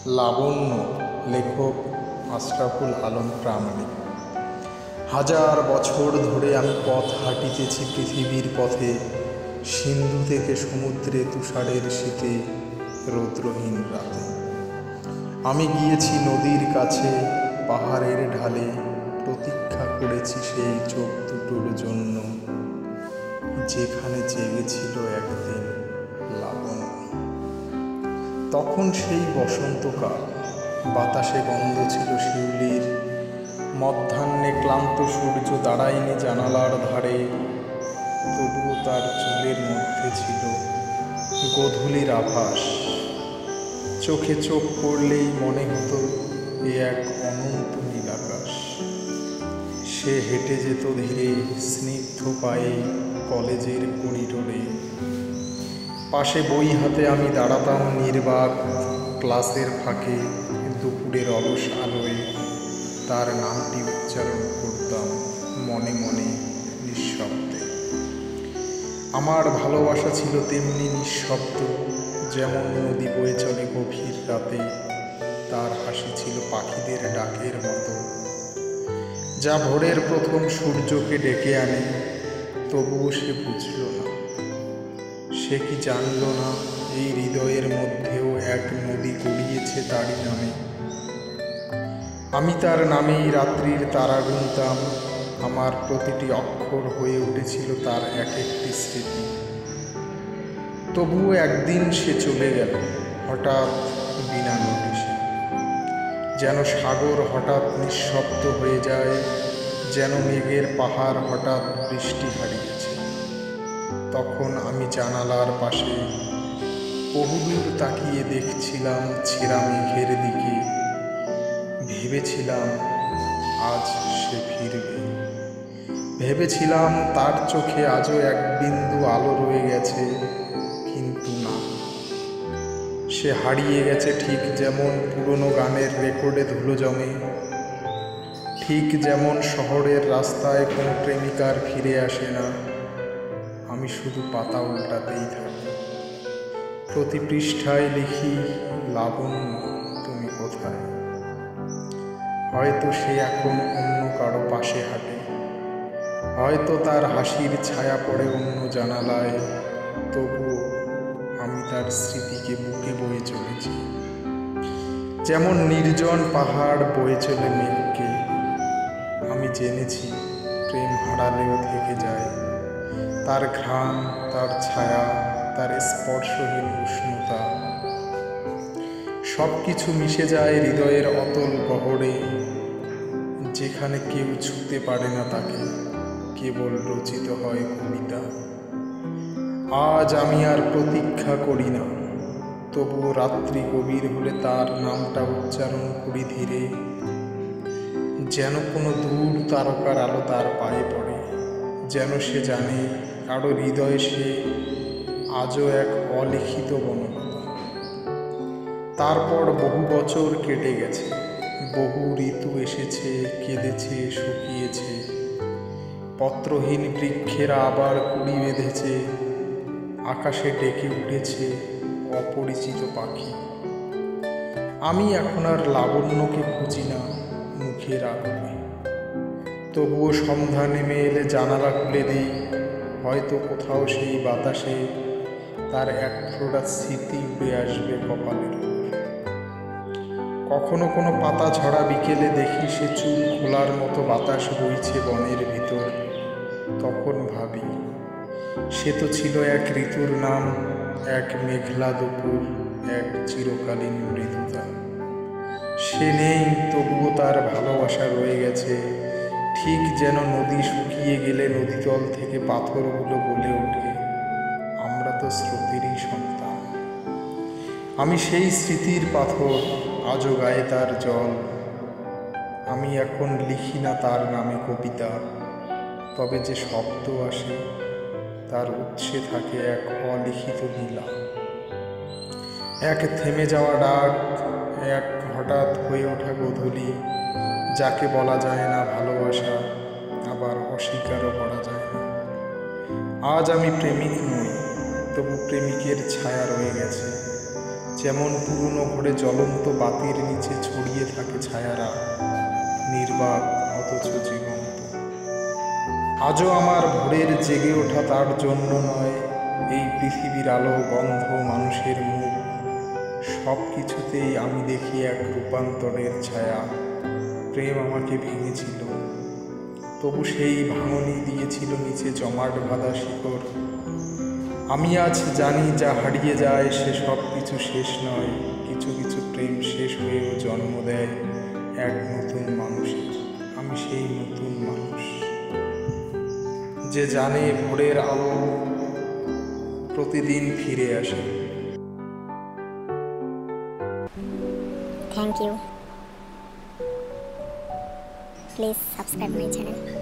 লাবণ্য, লেখক আশরাফুল আলম প্রামাণিক। হাজার বছর ধরে আমি পথ হাঁটিতেছি পৃথিবীর পথে, সিন্ধু থেকে সমুদ্রে, তুষারের শীতে, রৌদ্রহীন রাতে। আমি গিয়েছি নদীর কাছে, পাহাড়ের ঢালে, প্রতীক্ষা করেছি সেই চোখ দুটোর জন্য, যেখানে জেগেছিল একদিন লাবণ্য। তখন সেই বসন্তকাল, বাতাসে গন্ধ ছিল শিউলির। মধ্যাহ্নে ক্লান্ত সূর্য দাঁড়ায়নি জানালার ধারে, তবুও তার চুলের মধ্যে ছিল গোধূলির আভাস। চোখে চোখ পড়লেই মনে হতো এ এক অনন্ত নীল আকাশ। সে হেঁটে যেত ধীরে স্নিগ্ধ পায়ে কলেজের করিডোরে। পাশে বই হাতে আমি দাঁড়াতাম নির্বাক, ক্লাসের ফাঁকে দুপুরের অলস আলোয় তার নামটি উচ্চারণ করতাম মনে মনে নিঃশব্দে। আমার ভালোবাসা ছিল তেমনি নিঃশব্দ, যেমন নদী বয়ে চলে গভীর রাতে। তার হাসি ছিল পাখিদের ডাকের মতো, যা ভোরের প্রথম সূর্যকে ডেকে আনে। তবুও সে বুঝল না, সে কি জানল না এই হৃদয়ের মধ্যেও এক নদী গড়িয়েছে তারই নামে। আমি তার নামেই রাত্রির তারা গুনতাম, আমার প্রতিটি অক্ষর হয়ে উঠেছিল তার এক একটি স্মৃতি। তবুও একদিন সে চলে গেল হঠাৎ, বিনা নোটিশে। যেন সাগর হঠাৎ নিঃশব্দ হয়ে যায়, যেন মেঘের পাহাড় হঠাৎ বৃষ্টি হারিয়েছে। তখন আমি জানালার পাশে বহুদূর তাকিয়ে দেখছিলাম ছেঁড়া মেঘের দিকে। ভেবেছিলাম আজ সে ফিরবে, ভেবেছিলাম তার চোখে আজও এক বিন্দু আলো রয়ে গেছে। কিন্তু না, সে হারিয়ে গেছে ঠিক যেমন পুরনো গানের রেকর্ডে ধুলো জমে, ঠিক যেমন শহরের রাস্তায় কোনো প্রেমিকার ফিরে আসে না। আমি শুধু পাতা উল্টাতেই থাকি, প্রতি পৃষ্ঠায় লিখি লাবণ্য তুমি কোথায়। হয়তো সে এখন অন্য কারো পাশে হাঁটে, হয়তো তার হাসির ছায়া পড়ে অন্য জানালায়। তবুও আমি তার স্মৃতিকে বুকে বয়ে চলেছি, যেমন নির্জন পাহাড় বয়ে চলে মেঘকে। আমি জেনেছি প্রেম হারালেও থেকে যায় তার ঘ্রাণ, তার ছায়া, তার স্পর্শহীন উষ্ণতা। সব কিছু মিশে যায় হৃদয়ের অতল গহরে, যেখানে কেউ ছুঁতে পারে না তাকে, কেবল রচিত হয় কবিতা। আজ আমি আর প্রতীক্ষা করি না, তবুও রাত্রি গভীর হলে তার নামটা উচ্চারণ করি ধীরে, যেন কোনো দূর তারকার আলো তার পায়ে পড়ে, যেন সে জানে কারো হৃদয়ে সে আজও এক অলিখিত বনলতা। তারপর বহু বছর কেটে গেছে, বহু ঋতু এসেছে, কেঁদেছে, শুকিয়েছে। পত্রহীন বৃক্ষেরা আবার কুড়ি বেঁধেছে, আকাশে ডেকে উঠেছে অপরিচিত পাখি। আমি এখন আর লাবণ্যকে খুঁজি না মুখের আলোয়, তবুও সন্ধ্যা নেমে এলে জানালা খুলে দিই। হয়তো কোথাও সেই বাতাসে তার এক ফোঁটা স্মৃতি উড়ে আসবে কপালের উপর। কখনো কোনো পাতা ঝরা বিকেলে দেখি সে চুল খোলার মতো বাতাস বইছে বনের ভিতর। তখন ভাবি সে তো ছিল এক ঋতুর নাম, এক মেঘলা দুপুর, এক চিরকালীন মৃদুতা। সে নেই, তবুও তার ভালোবাসা রয়ে গেছে, ঠিক যেন নদী শুকিয়ে গেলে নদীতল থেকে পাথরগুলো বলে ওঠে, আমরা তো স্রোতেরই সন্তান। আমি সেই স্মৃতির পাথর, আজও গায়ে তার জল। আমি এখন লিখি না তার নামে কবিতা, তবে যে শব্দ আসে তার উৎসে থাকে এক অলিখিত লীলা, এক থেমে যাওয়া ডাক, এক হঠাৎ হয়ে ওঠা গোধূলি, যাকে বলা যায় না ভালোবাসা, আবার অস্বীকারও করা যায় না। আজ আমি প্রেমিক নই, তবু প্রেমিকের ছায়া রয়ে গেছে, যেমন পুরনো ঘরে জ্বলন্ত বাতির নিচে ছড়িয়ে থাকে ছায়ারা, নির্বাক অথচ জীবন্ত। আজও আমার ভোরের জেগে ওঠা তার জন্য নয়, এই পৃথিবীর আলো, গন্ধ, মানুষের মুখ, সব কিছুতেই আমি দেখি এক রূপান্তরের ছায়া। প্রেম আমাকে ভেঙেছিল, তবু সেই ভাঙনই দিয়েছিল নিচে জমাট বাঁধা শিকড়। আমি আজ জানি যা হারিয়ে যায় সে সব কিছু শেষ নয়, কিছু কিছু প্রেম শেষ হয়েও জন্ম দেয় এক নতুন মানুষের। আমি সেই নতুন মানুষ যে জানে ভোরের আলো প্রতিদিন ফিরে আসে। Thank you. Please subscribe my channel.